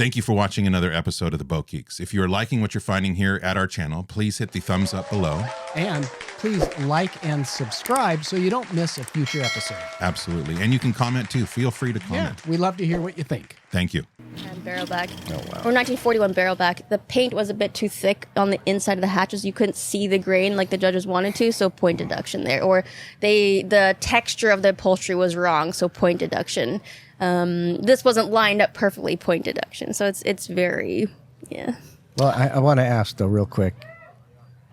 Thank you for watching another episode of the Boat Geeks. If you are liking what you're finding here at our channel, please hit the thumbs up below. And please like and subscribe so you don't miss a future episode. Absolutely. And you can comment too. Feel free to comment. Yeah, we love to hear what you think. Thank you. And barrelback. Oh, wow. Or 1941 barrelback. The paint was a bit too thick on the inside of the hatches. You couldn't see the grain like the judges wanted to, so point deduction there. Or the texture of the upholstery was wrong, so point deduction. This wasn't lined up perfectly, point deduction. So it's very, yeah. Well, I want to ask, though, real quick,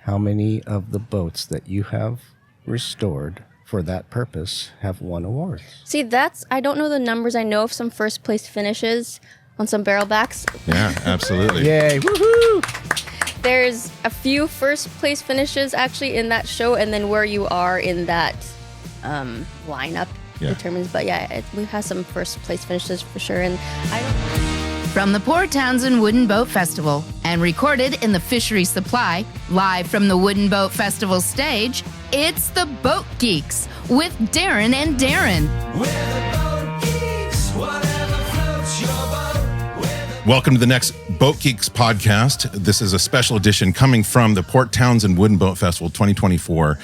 how many of the boats that you have restored for that purpose have won awards? See, I don't know the numbers. I know of some first place finishes on some barrelbacks. Yeah, absolutely. Yay, woohoo! There's a few first place finishes actually in that show, and then where you are in that lineup determines. But yeah, we've had some first place finishes for sure. And From the Port Townsend Wooden Boat Festival and recorded in the Fisheries Supply, live from the Wooden Boat Festival stage, it's the Boat Geeks with Darren and Daeron. Welcome to the next Boat Geeks podcast. This is a special edition coming from the Port Townsend Wooden Boat Festival 2024.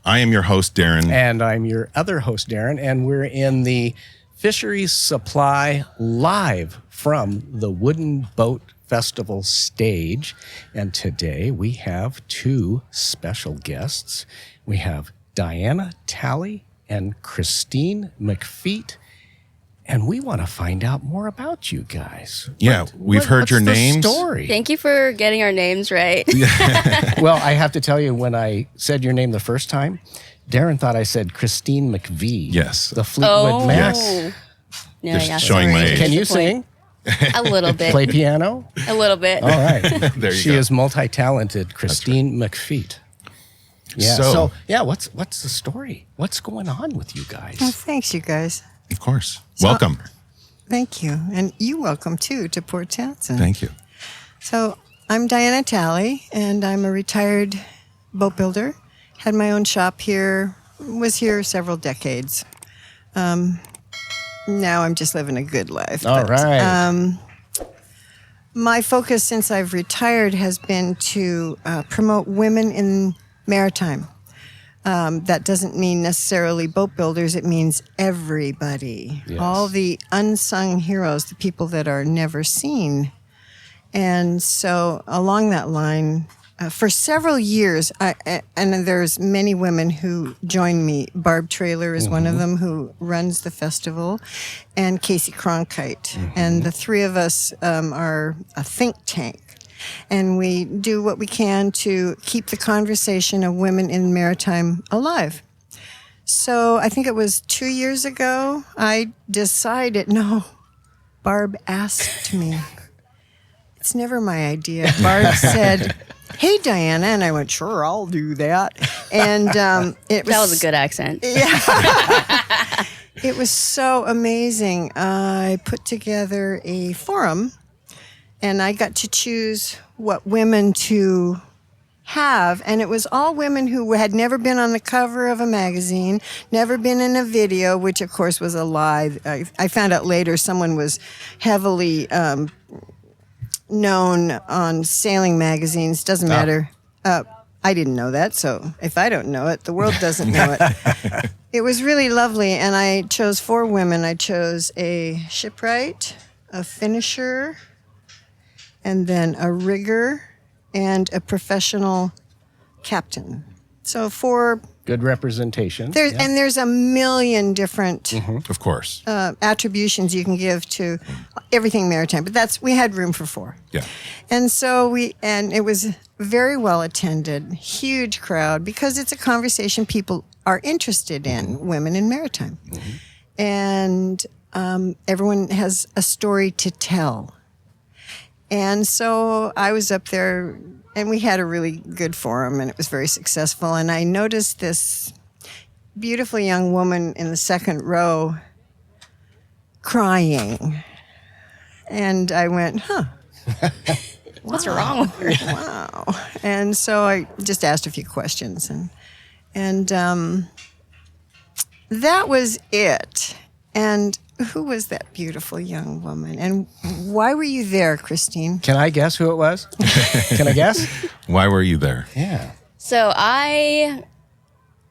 I am your host, Darren. And I'm your other host, Darren, and we're in the Fisheries Supply live from the Wooden Boat Festival stage. And today we have two special guests. We have Diana Talley and Christine MacPheat. And we want to find out more about you guys. Yeah, we've heard your names. Story? thank you for getting our names right. Well, I have to tell you, when I said your name the first time, Darren thought I said Christine MacPheat. Yes. The Fleetwood Mac. Yes. No, Just yeah, showing my sorry. age. Can you sing? A little bit. Play piano? A little bit. All right. There you She go. is multi-talented, Christine MacPheat. Yeah. So- yeah, what's the story? What's going on with you guys? Well, thanks, you guys. Of course. Welcome. Thank you. And you welcome, too, to Port Townsend. Thank you. So I'm Diana Talley, and I'm a retired boat builder. Had my own shop here, was here several decades. Now I'm just living a good life. All right. My focus since I've retired has been to promote women in maritime. That doesn't mean necessarily boat builders. It means everybody. Yes. All the unsung heroes, the people that are never seen. And so along that line, for several years, and there's many women who join me. Barb Traylor is one of them, who runs the festival, and Casey Cronkite. And the three of us are a think tank. And we do what we can to keep the conversation of women in maritime alive. So I think it was 2 years ago, I decided, Barb asked me. It's never my idea. Barb said, "Hey, Diana," and I went, "Sure, I'll do that." And that was a good accent. Yeah. It was so amazing. I put together a forum, and I got to choose what women to have. And it was all women who had never been on the cover of a magazine, never been in a video, which of course was a lie. I found out later someone was heavily known on sailing magazines. Doesn't matter. I didn't know that, so if I don't know it, the world doesn't know it. It was really lovely, and I chose 4 women. I chose a shipwright, a finisher, and then a rigger, and a professional captain. So 4. Good representation. And there's a million different Of course. attributions you can give to everything maritime, but we had room for 4. Yeah. And so it was very well attended, huge crowd, because it's a conversation people are interested in, women in maritime. And everyone has a story to tell. And so I was up there, and we had a really good forum, and it was very successful. And I noticed this beautiful young woman in the second row crying. And I went, What's wrong with her? wow. And so I just asked a few questions, and that was it. And who was that beautiful young woman? And why were you there, Christine? Can I guess who it was? Can I guess? Why were you there? Yeah. So I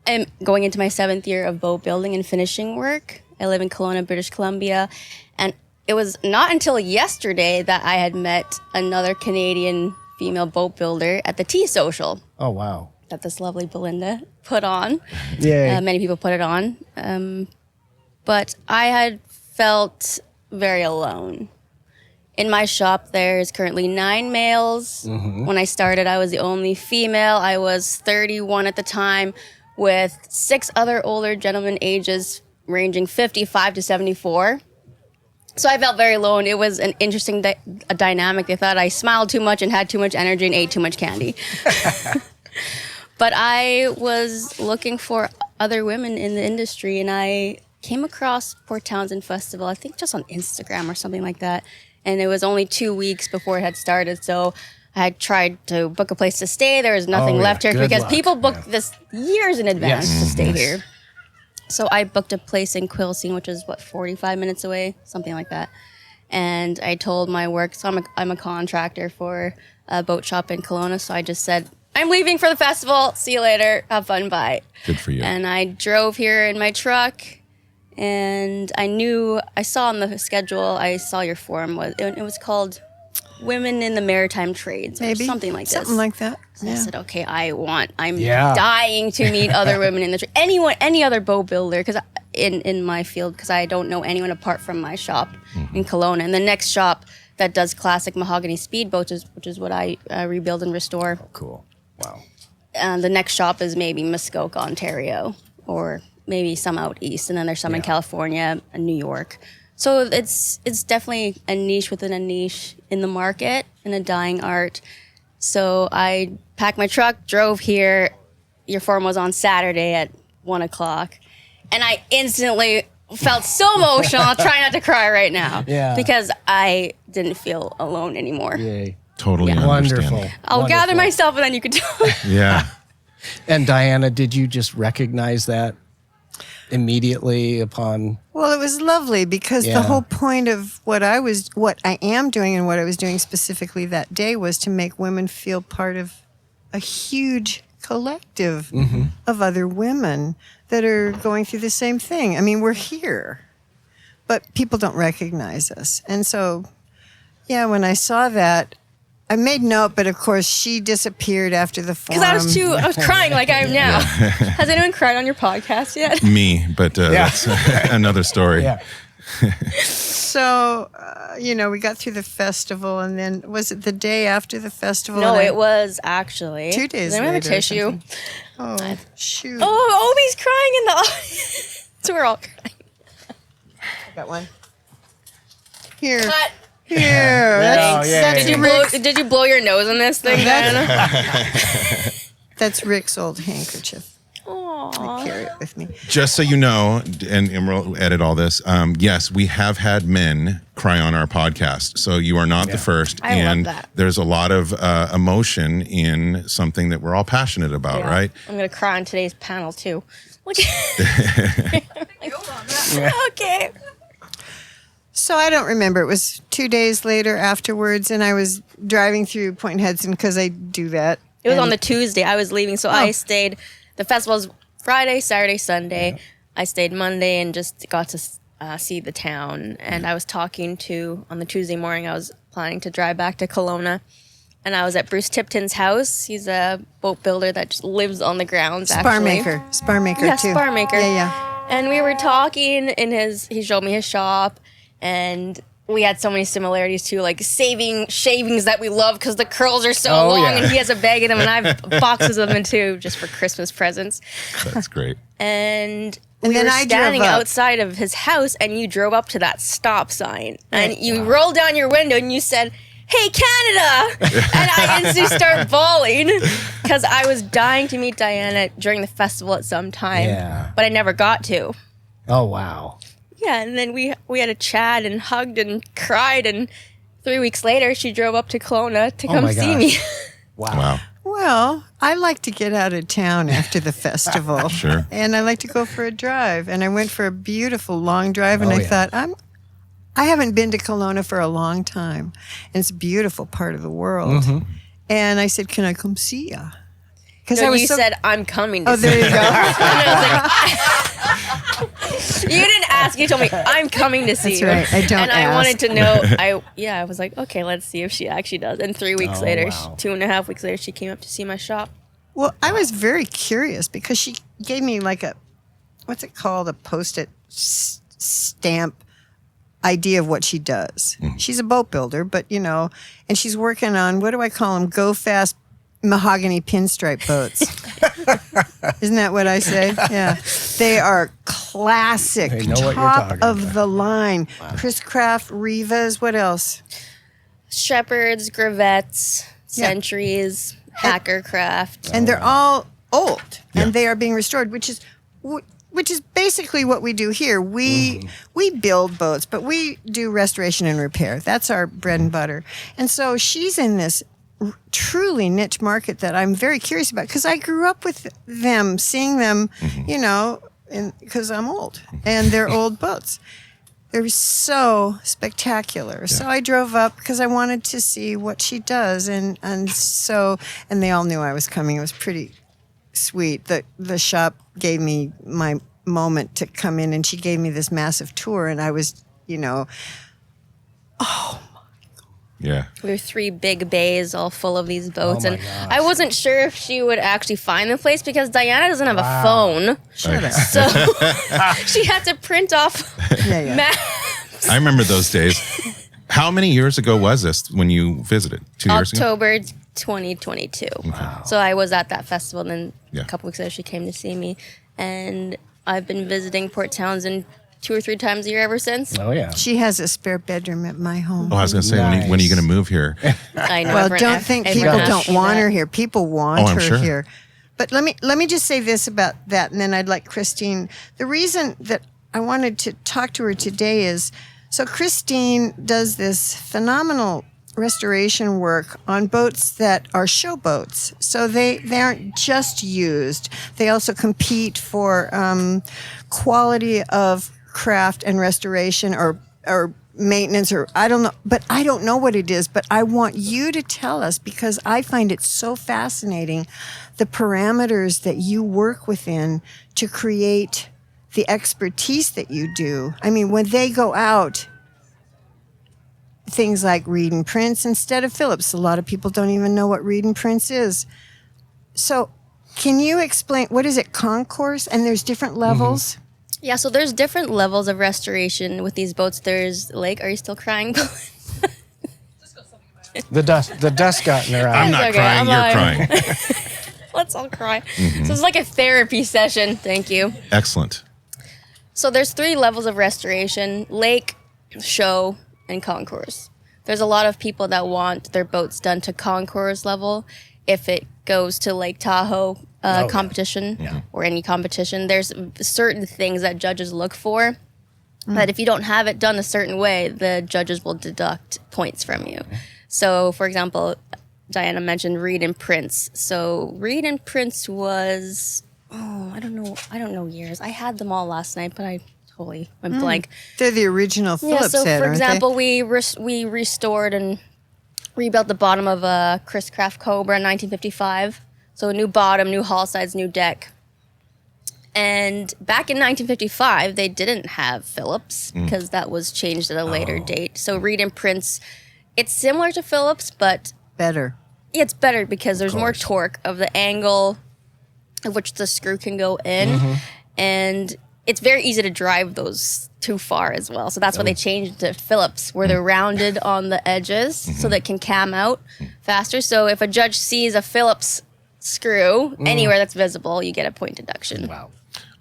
am going into my 7th year of boat building and finishing work. I live in Kelowna, British Columbia. And it was not until yesterday that I had met another Canadian female boat builder at the Tea Social Oh, wow. that this lovely Belinda put on. Yay. Many people put it on. But I had felt very alone. In my shop, there's currently 9 males. When I started, I was the only female. I was 31 at the time, with 6 other older gentlemen, ages ranging 55 to 74. So I felt very alone. It was an interesting dynamic. They thought I smiled too much and had too much energy and ate too much candy. But I was looking for other women in the industry, and I came across Port Townsend Festival, I think just on Instagram or something like that. And it was only 2 weeks before it had started. So I had tried to book a place to stay. There was nothing left here Good because luck. people book this years in advance Yes. to stay here. So I booked a place in Quilcene, which is 45 minutes away, something like that. And I told my work, so I'm a contractor for a boat shop in Kelowna. So I just said, I'm leaving for the festival. See you later. Have fun. Bye. Good for you. And I drove here in my truck. And I saw on the schedule, I saw your forum, it was called Women in the Maritime Trades, or Maybe something like this. Something like that. I said, okay, I'm Yeah. dying to meet other women in the trade. Any other boat builder, because in my field, because I don't know anyone apart from my shop in Kelowna. And the next shop that does classic mahogany speedboats, which is what I rebuild and restore. Cool. Wow. And the next shop is maybe Muskoka, Ontario, or maybe some out east, and then there's some in California and New York. So it's definitely a niche within a niche in the market, in a dying art. So I packed my truck, drove here. Your forum was on Saturday at 1:00, and I instantly felt so emotional. I'll try not to cry right now, because I didn't feel alone anymore. Yay. Totally Wonderful. understand. I'll gather myself, and then you can talk. Yeah. And Diana, did you just recognize that immediately upon? Well, it was lovely because the whole point of what I am doing and what I was doing specifically that day was to make women feel part of a huge collective of other women that are going through the same thing. I mean, we're here, but people don't recognize us. And so, when I saw that, I made note, but of course she disappeared after the forum. Because I was crying like I am now. Has anyone cried on your podcast yet? Me, but that's another story. Yeah. So, we got through the festival, and then was it the day after the festival? No, it was actually 2 days Does anyone have a later or tissue? something. Oh, shoot. Oh, Obi's crying in the audience. So we're all crying. I got one. Here. Cut. Here. Yeah. That's Did you blow your nose on this thing, Diana? That's Rick's old handkerchief. I Aww. carry it with me. Just so you know, and we'll edit all this, yes, we have had men cry on our podcast. So you are not the first. I love and that. there's a lot of emotion in something that we're all passionate about, Yeah. right? I'm gonna cry on today's panel too. Okay. So I don't remember. It was 2 days later afterwards, and I was driving through Point Hudson because I do that. It was And- on the Tuesday. I was leaving, so I stayed. The festival's Friday, Saturday, Sunday. I stayed Monday and just got to see the town. And I was talking on the Tuesday morning, I was planning to drive back to Kelowna. And I was at Bruce Tipton's house. He's a boat builder that just lives on the grounds, Spar maker Yeah, too. spar maker. Yeah. And we were talking he showed me his shop, and we had so many similarities too, like shavings that we love because the curls are so long, and he has a bag of them, and I have boxes of them too, just for Christmas presents. That's great. And And we then were I drove standing up. outside of his house, and you drove up to that stop sign, and you rolled down your window, and you said, "Hey, Canada!" And I instantly start bawling because I was dying to meet Diana during the festival at some time, but I never got to. Oh, wow. Yeah, and then we had a chat and hugged and cried, and 3 weeks later, she drove up to Kelowna to come see me. Wow. Well, I like to get out of town after the festival. Sure. And I like to go for a drive. And I went for a beautiful long drive, and I thought, I haven't been to Kelowna for a long time, and it's a beautiful part of the world. And I said, "Can I come see ya?" Because No, you said, "I'm coming to Oh, see there you you." go. You didn't ask. You told me, "I'm coming to see That's you." right. I don't And I ask. wanted to know. I was like, okay, let's see if she actually does. And 3 weeks later, wow. 2.5 weeks later, she came up to see my shop. Well, I was very curious because she gave me like what's it called? A Post-it stamp idea of what she does. She's a boat builder, but and she's working on, what do I call them? Go fast mahogany pinstripe boats. Isn't that what I say? Yeah. They are classic, They know what you're top talking of about. the line. Chris Craft, Rivas, what else? Shepherds, Gravettes, Centuries, Hackercraft. And they're all old, Yeah. and they are being restored, which is basically what we do here. We build boats, but we do restoration and repair. That's our bread and butter. And so she's in this truly niche market that I'm very curious about because I grew up with them, seeing them, because I'm old, and they're old boats. They're so spectacular. So I drove up because I wanted to see what she does, and they all knew I was coming. It was pretty sweet. The shop gave me my moment to come in, and she gave me this massive tour, and I was, Yeah. We were 3 big bays all full of these boats. Oh my And gosh. I wasn't sure if she would actually find the place because Diana doesn't have a phone. Shut up. So she had to print off Yeah. maps. I remember those days. How many years ago was this when you visited? 2 years ago? October 2022. So I was at that festival, and then Yeah. a couple weeks later she came to see me, and I've been visiting Port Townsend 2 or 3 times a year ever since. Oh, yeah. She has a spare bedroom at my home. Oh, I was going to say, when are you going to move here? I know. Well, everyone- don't think everyone people asks don't me want that. her here. People want I'm her sure. here. But let me just say this about that, and then I'd like Christine. The reason that I wanted to talk to her today is, so Christine does this phenomenal restoration work on boats that are showboats. So they aren't just used. They also compete for quality of craft and restoration or maintenance, or I don't know, but I don't know what it is, but I want you to tell us because I find it so fascinating, the parameters that you work within to create the expertise that you do. I mean, when they go out, things like reed and prints instead of Phillips. A lot of people don't even know what reed and prints is. So can you explain, what is it, concourse? And there's different levels? Yeah, so there's different levels of restoration with these boats. There's Lake. Are you still crying? The dust got in her eyes. I'm not okay, crying, I'm you're not- crying. Let's all cry. So it's like a therapy session. Thank you. Excellent. So there's 3 levels of restoration: lake, show, and concourse. There's a lot of people that want their boats done to concourse level. If it goes to Lake Tahoe competition or any competition, there's certain things that judges look for. But if you don't have it done a certain way, the judges will deduct points from you. So, for example, Diana mentioned reed and prints. So reed and prints was, I don't know years. I had them all last night, but I totally went blank. They're the original Phillips So head, for aren't example, we restored and rebuilt the bottom of a Chris Craft Cobra in 1955. So a new bottom, new hull sides, new deck. And back in 1955, they didn't have Phillips because that was changed at a later date. So reed and prints, it's similar to Phillips, but they? Better. it's better because there's more torque of the angle of which the screw can go in. And it's very easy to drive those too far as well. So that's why they changed to Phillips, where they're rounded on the edges so they can cam out faster. So if a judge sees a Phillips screw anywhere that's visible, you get a point deduction. Wow.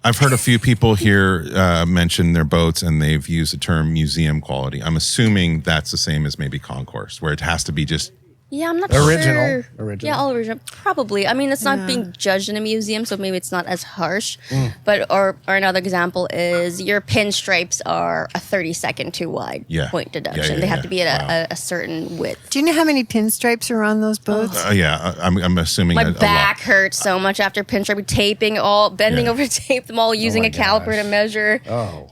I've heard a few people here mention their boats, and they've used the term museum quality. I'm assuming that's the same as maybe concourse, where it has to be just Yeah, I'm not Original. sure. Original. Yeah, all original. Probably. I mean, it's not being judged in a museum, so maybe it's not as harsh. But or another example is your pinstripes are a 30-second too wide point deduction. They have to be at a certain width. Do you know how many pinstripes are on those boats? I'm assuming My a back lot. hurts so much after pinstripe taping, bending over to tape them all, using a caliper to measure,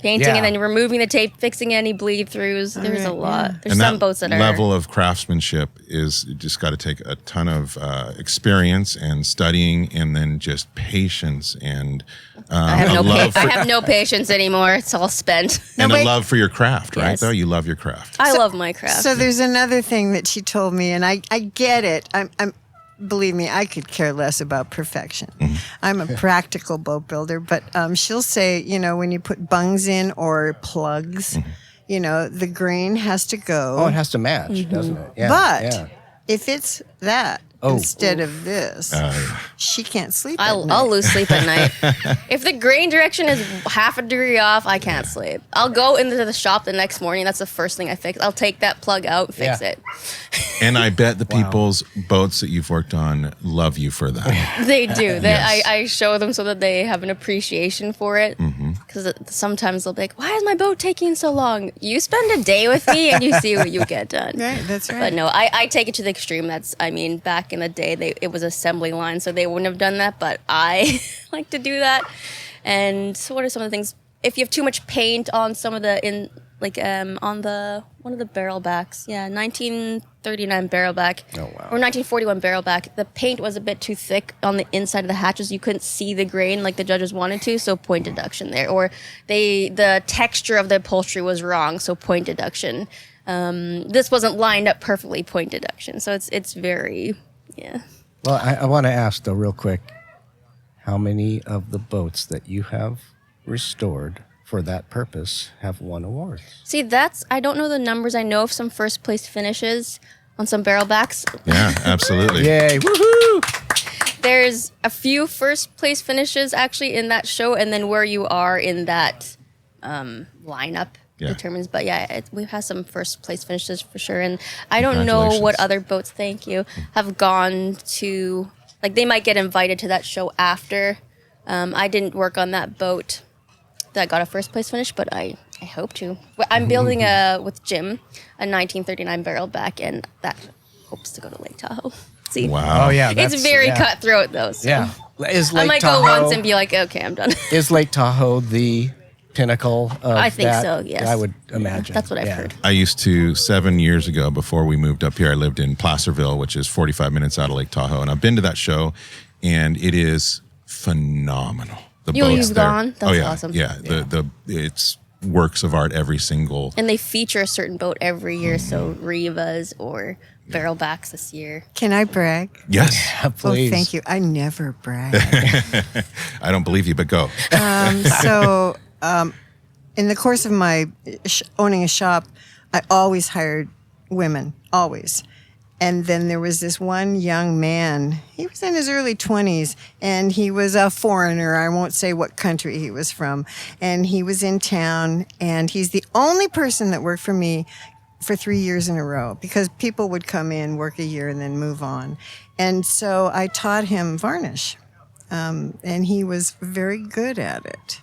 painting, and then removing the tape, fixing any bleed throughs. There's a lot. There's And some that boats that are level of craftsmanship is you just got to take a ton of experience and studying, and then just patience and I have no patience anymore. It's all spent. and a love for your craft, right? Yes. Though you love your craft. I love my craft. So there's another thing that she told me, and I get it. I'm believe me, I could care less about perfection. I'm a practical boat builder, but she'll say, when you put bungs in or plugs, the grain has to go. Oh, it has to match, doesn't it? Yeah. But if it's that instead of this, she can't sleep. I'll lose sleep at night. If the grain direction is half a degree off, I can't sleep. I'll go into the shop the next morning. That's the first thing I fix. I'll take that plug out, fix it. And I bet the people's boats that you've worked on love you for that. They do. Yes. I show them so that they have an appreciation for it. Because sometimes they'll be like, why is my boat taking so long? You spend a day with me and you see what you get done. Right, that's right. But no, I take it to the extreme. Back in the day, it was assembly line, so they wouldn't have done that. But I like to do that. And so what are some of the things? If you have too much paint on some of the on one of the barrel backs, 1939 barrel back, or 1941 barrel back, the paint was a bit too thick on the inside of the hatches. You couldn't see the grain like the judges wanted to, so point deduction there. Or the texture of the upholstery was wrong, so point deduction. This wasn't lined up perfectly, point deduction. So it's very, Well, I want to ask, though, real quick, how many of the boats that you have restored for that purpose have won awards? See, I don't know the numbers. I know of some first place finishes on some barrel backs. Yeah, absolutely. Yay, woohoo! There's a few first place finishes actually in that show, and then where you are in that lineup determines. But we've had some first place finishes for sure. And I don't know what other boats, have gone to, they might get invited to that show after. I didn't work on that boat that got a first place finish, but I hope to. I'm building with Jim a 1939 barrel back, and that hopes to go to Lake Tahoe. See? Wow. Oh, yeah. It's very cutthroat, though. So. Yeah. Is Lake I might Tahoe, go once and be like, okay, I'm done. Is Lake Tahoe the pinnacle of I think that? so, yes. I would imagine. That's what I've heard. I used to, 7 years ago, before we moved up here, I lived in Placerville, which is 45 minutes out of Lake Tahoe. And I've been to that show, and it is phenomenal. The boats You've there. gone? That's awesome. Yeah, it's works of art every single. And they feature a certain boat every year, so Rivas or barrelbacks this year. Can I brag? Yes. Please. Oh, thank you. I never brag. I don't believe you, but go. In the course of my owning a shop, I always hired women, always. And then there was this one young man. He was in his early 20s, and he was a foreigner. I won't say what country he was from. And he was in town, and he's the only person that worked for me for 3 years in a row, because people would come in, work a year, and then move on. And so I taught him varnish, and he was very good at it.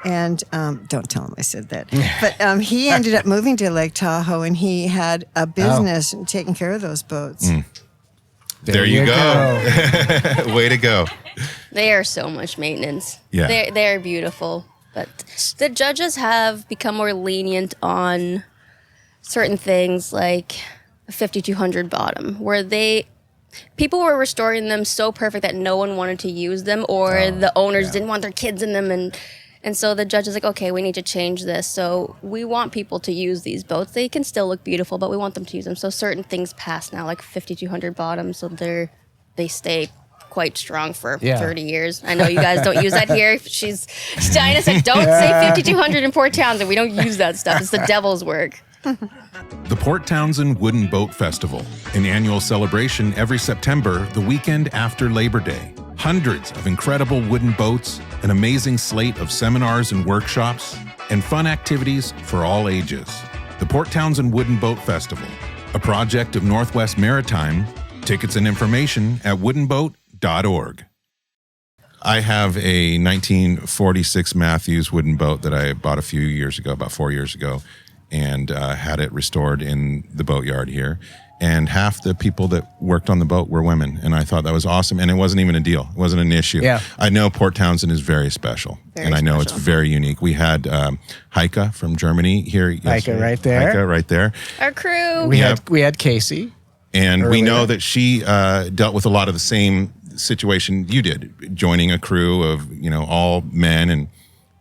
And don't tell him I said that. But he ended up moving to Lake Tahoe, and he had a business taking care of those boats. There you go. Way to go. They are so much maintenance. Yeah. They're beautiful. But the judges have become more lenient on certain things, like a 5200 bottom, where people were restoring them so perfect that no one wanted to use them, or the owners didn't want their kids in them, and so the judge is like, okay, we need to change this. So we want people to use these boats. They can still look beautiful, but we want them to use them. So certain things pass now, like 5200 bottoms, so they stay quite strong for 30 years. I know you guys don't use that here. Diana said, don't say 5200 in Port Townsend. We don't use that stuff. It's the devil's work. The Port Townsend Wooden Boat Festival, an annual celebration every September, the weekend after Labor Day. Hundreds of incredible wooden boats, an amazing slate of seminars and workshops, and fun activities for all ages. The Port Townsend Wooden Boat Festival, a project of Northwest Maritime. Tickets and information at woodenboat.org. I have a 1946 Matthews wooden boat that I bought a few years ago, about 4 years ago, and had it restored in the boatyard here. And half the people that worked on the boat were women, and I thought that was awesome. And it wasn't even a deal; it wasn't an issue. Yeah. I know Port Townsend is very special, and I know it's very unique. We had Heike from Germany here. Heike right there. Heike right there. Our crew. We had Casey. And earlier. we know that she dealt with a lot of the same situation you did, joining a crew of, all men and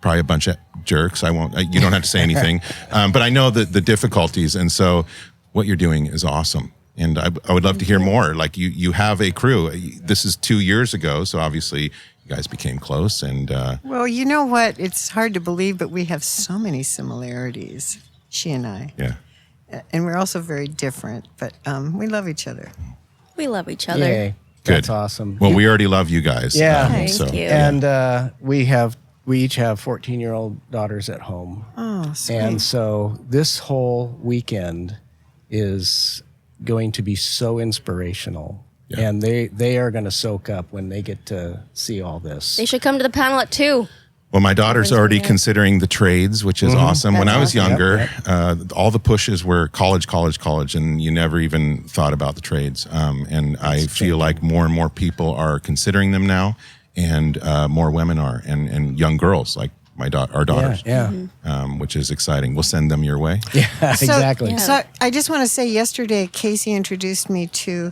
probably a bunch of jerks. You don't have to say anything. But I know the difficulties. And so what you're doing is awesome. And I would love to hear more. Like you have a crew. This is 2 years ago. So obviously you guys became close. And Well, you know what? It's hard to believe, but we have so many similarities, she and I. yeah. And we're also very different, but we love each other. We love each other. Yay. Good. That's awesome. Well, we already love you guys. Yeah. Thank you. And we each have 14-year-old daughters at home. Oh, sweet. And so this whole weekend is going to be so inspirational. Yeah. And they are going to soak up when they get to see all this. They should come to the panel at 2. Well, my daughter's already considering the trades, which is awesome. When I was awesome. younger, all the pushes were college, and you never even thought about the trades. And I feel like more and more people are considering them now, and more women are, and young girls like our daughters. Yeah. Which is exciting. We'll send them your way. Yeah, exactly. So I just want to say yesterday, Casey introduced me to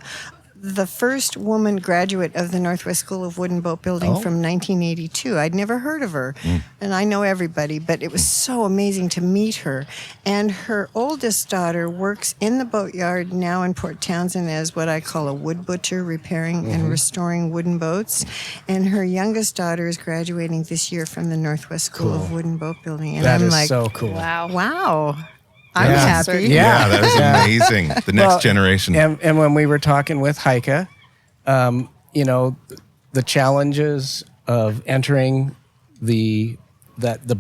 the first woman graduate of the Northwest School of Wooden Boat Building from 1982. I'd never heard of her, and I know everybody, but it was so amazing to meet her. And her oldest daughter works in the boatyard now in Port Townsend as what I call a wood butcher, repairing and restoring wooden boats. And her youngest daughter is graduating this year from the Northwest School of Wooden Boat Building. And That I'm is like, so cool. wow. I'm Yeah. happy. Yeah, that is amazing. The next Well, generation. And when we were talking with Heike, the challenges of entering the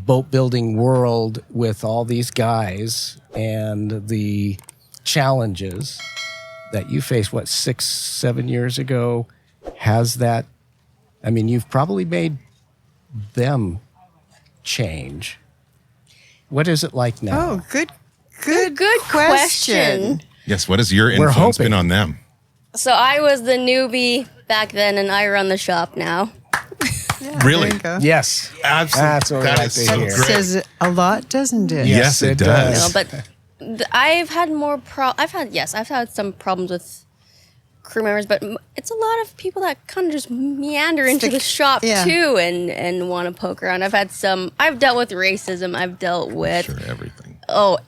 boat building world with all these guys and the challenges that you faced, 6-7 years ago, you've probably made them change. What is it like now? Oh, good question. Yes, what has your We're influence hoping. been on them? So I was the newbie back then, and I run the shop now. Really? There you go. Yes. Absolutely. That's what we That like is to so hear. great. Says a lot, doesn't it? Yes, it does. No, but I've had more I've had some problems with crew members, but it's a lot of people that kind of just meander into the shop too and want to poke around. I've dealt with racism. I've dealt with Sure, everything.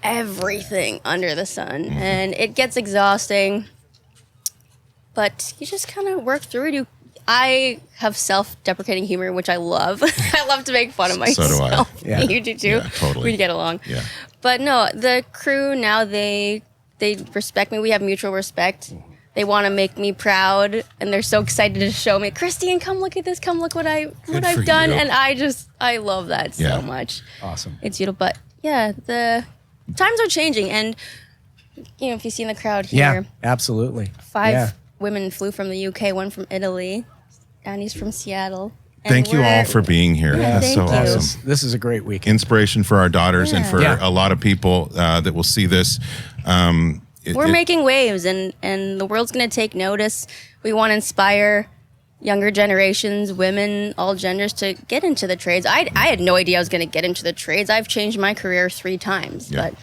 everything under the sun, and it gets exhausting. But you just kind of work through it. I have self-deprecating humor, which I love. I love to make fun of myself. So do I. Yeah. You do too. Yeah, totally. We get along. Yeah. But no, the crew now they respect me. We have mutual respect. They want to make me proud, and they're so excited to show me, Christine, come look at this. Come look what for I've done, you. and I love that Yeah. so much. Awesome. It's beautiful, but yeah, the times are changing, and if you see in the crowd here, Yeah, absolutely. 5 Yeah. women flew from the UK, 1 from Italy, Annie's from Seattle. and Thank you all for being here. Yeah, That's so thank you. awesome. This is a great weekend. Inspiration for our daughters and for Yeah. a lot of people that will see this. We're making waves, and the world's going to take notice. We want to inspire younger generations, women, all genders, to get into the trades. I had no idea I was going to get into the trades. I've changed my career 3 times, Yeah. but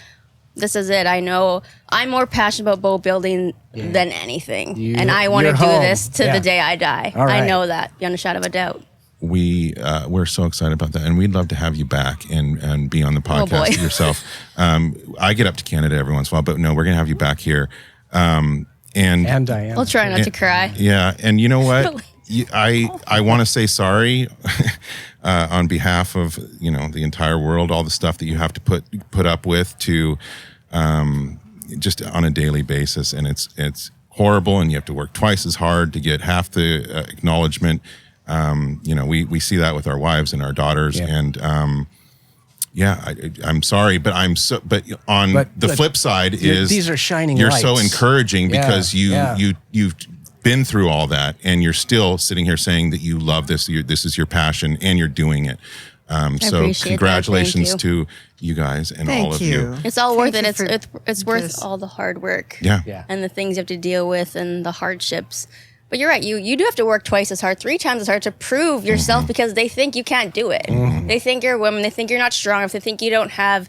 this is it. I know I'm more passionate about boat building than anything, and I want to you're do home. this to Yeah. the day I die. All right. I know that, beyond a shadow of a doubt. We're so excited about that, and we'd love to have you back and be on the Oh, boy. podcast yourself. I get up to Canada every once in a while, but no, we're gonna have you back here. And Diana. I'll try not to cry. yeah, and you know what? I want to say sorry on behalf of the entire world, all the stuff that you have to put up with to just on a daily basis, and it's horrible, and you have to work twice as hard to get half the acknowledgement. We see that with our wives and our daughters, Yeah. and Yeah, I'm sorry, but but on the flip side is these are shining you're lights. so encouraging because Yeah. you've been through all that and you're still sitting here saying that you love this. This is your passion and you're doing it. So appreciate congratulations that. Thank to you guys and Thank all of you. you. It's all Thank worth you it. for It's worth this. all the hard work. Yeah. And the things you have to deal with and the hardships. But you're right. You do have to work twice as hard, 3 times as hard to prove yourself because they think you can't do it. They think you're a woman. They think you're not strong enough. They think you don't have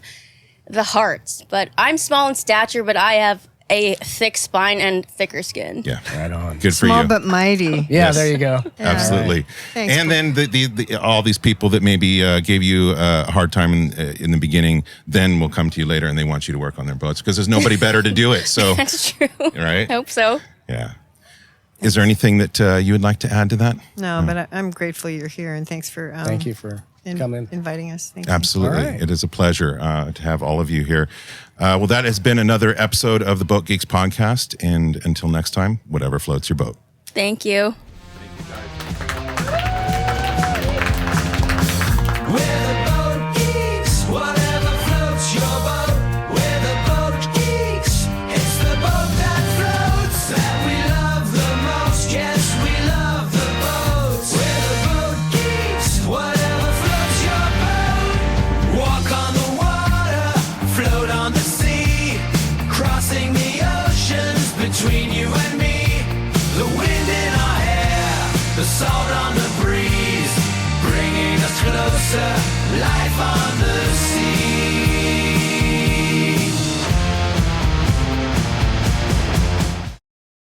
the hearts. But I'm small in stature, but I have a thick spine and thicker skin. Yeah. Right on. Good for Small you. but mighty. Yeah, Yes. there you go. Absolutely. Thanks. And then the all these people that maybe gave you a hard time in the beginning, then will come to you later and they want you to work on their boats because there's nobody better to do it. So, That's true. right? I hope so. Yeah. Is there anything that you would like to add to that? No, but I'm grateful you're here, and thanks for Thank you for coming. inviting us. Thank you. Absolutely. All right. It is a pleasure to have all of you here. Well, that has been another episode of the Boat Geeks podcast. And until next time, whatever floats your boat. Thank you. We're the boat geeks, whatever floats your boat. We're the boat geeks, it's the boat that floats that we love the most. Yes, we love the boats. We're the boat geeks, whatever floats your boat. Walk on the water, float on the sea, crossing the oceans between you and me. The wind in our hair, the salt on the breeze, bringing us closer, life on the sea.